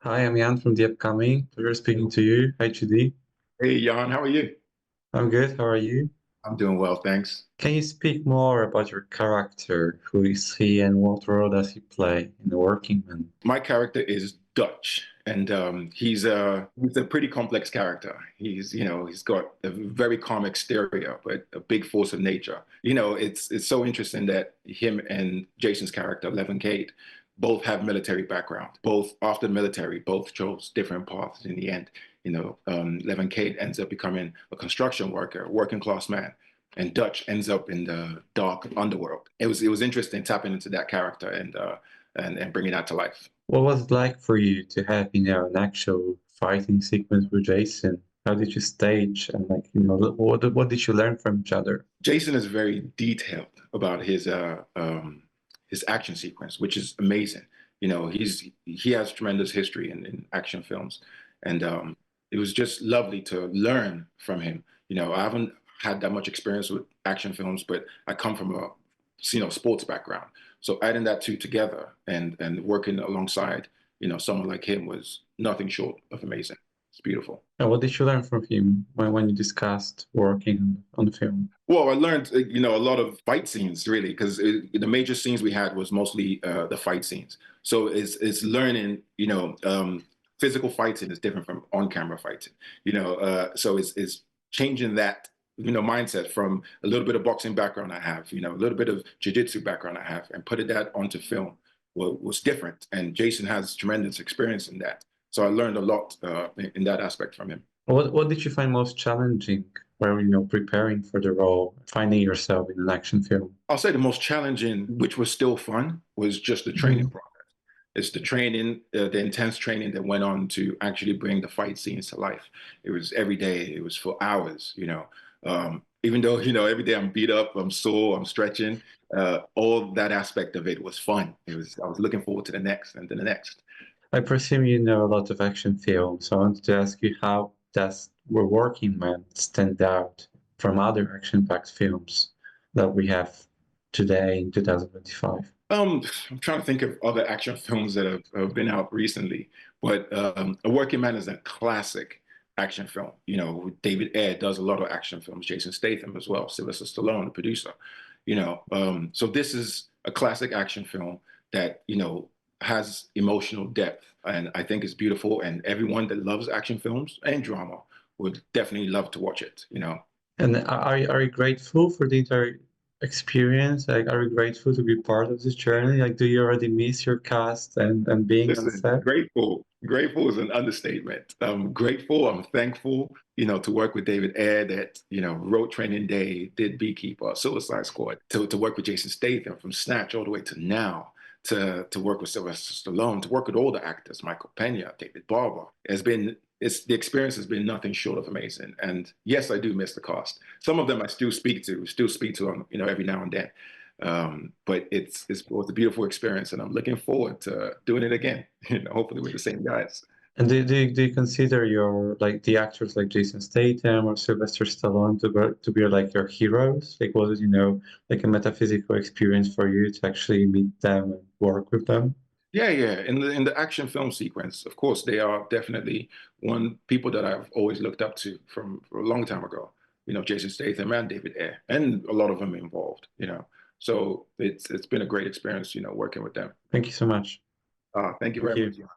Hi, I'm Jan from the upcoming. Pleasure speaking to you. Hi, Chidi. Hey, Jan, how are you? I'm good. How are you? I'm doing well, thanks. Can you speak more about your character? Who is he and what role does he play in The Working Man? My character is Dutch, and he's a pretty complex character. He's got a very calm exterior, but a big force of nature. It's so interesting that him and Jason's character, Levon Cade, both have military background. Both after the military, both chose different paths in the end. Levon Cade ends up becoming a construction worker, working class man, and Dutch ends up in the dark underworld. It was interesting tapping into that character and bringing that to life. What was it like for you to have, an actual fighting sequence with Jason? How did you stage and what did you learn from each other? Jason is very detailed about his action sequence, which is amazing. He has tremendous history in action films, and it was just lovely to learn from him. I haven't had that much experience with action films, but I come from a sports background, so adding that two together and working alongside someone like him was nothing short of amazing. It's beautiful. And what did you learn from him when you discussed working on the film? Well, I learned, a lot of fight scenes really, because the major scenes we had was mostly the fight scenes. So it's learning, physical fighting is different from on-camera fighting. So it's changing that, mindset from a little bit of boxing background I have, a little bit of jiu-jitsu background I have, and putting that onto film was different. And Jason has tremendous experience in that. So I learned a lot in that aspect from him. What did you find most challenging while preparing for the role, finding yourself in an action film? I'll say the most challenging, which was still fun, was just the training Mhm. process. It's the training, the intense training that went on to actually bring the fight scenes to life. It was every day. It was for hours. Even though, every day I'm beat up, I'm sore, I'm stretching, all that aspect of it was fun. I was looking forward to the next and to the next. I presume you know a lot of action films. So I wanted to ask you how does We're Working Man stand out from other action-packed films that we have today in 2025? I'm trying to think of other action films that have been out recently, but A Working Man is a classic action film. David Ayer does a lot of action films, Jason Statham as well, Sylvester Stallone, the producer. So this is a classic action film that has emotional depth, and I think it's beautiful. And everyone that loves action films and drama would definitely love to watch it. And are you grateful for the entire experience? Like, are you grateful to be part of this journey? Like, do you already miss your cast and being on Listen, set? grateful. Grateful is an understatement. I'm grateful. I'm thankful, to work with David Ayer that, wrote Training Day, did Beekeeper, Suicide Squad, to work with Jason Statham from Snatch all the way to now, to work with Sylvester Stallone, to work with all the actors, Michael Pena, David Barber. The experience has been nothing short of amazing. And yes, I do miss the cast. Some of them I still speak to them, every now and then. But it was a beautiful experience, and I'm looking forward to doing it again. Hopefully with the same guys. And do you consider your like the actors like Jason Statham or Sylvester Stallone to be like your heroes? Like was it, like a metaphysical experience for you to actually meet them and work with them? Yeah, yeah. In the action film sequence, of course, they are definitely one people that I've always looked up to from a long time ago. Jason Statham and David Ayer, and a lot of them involved. So it's been a great experience, working with them. Thank you so much. Thank you Thank very you. much.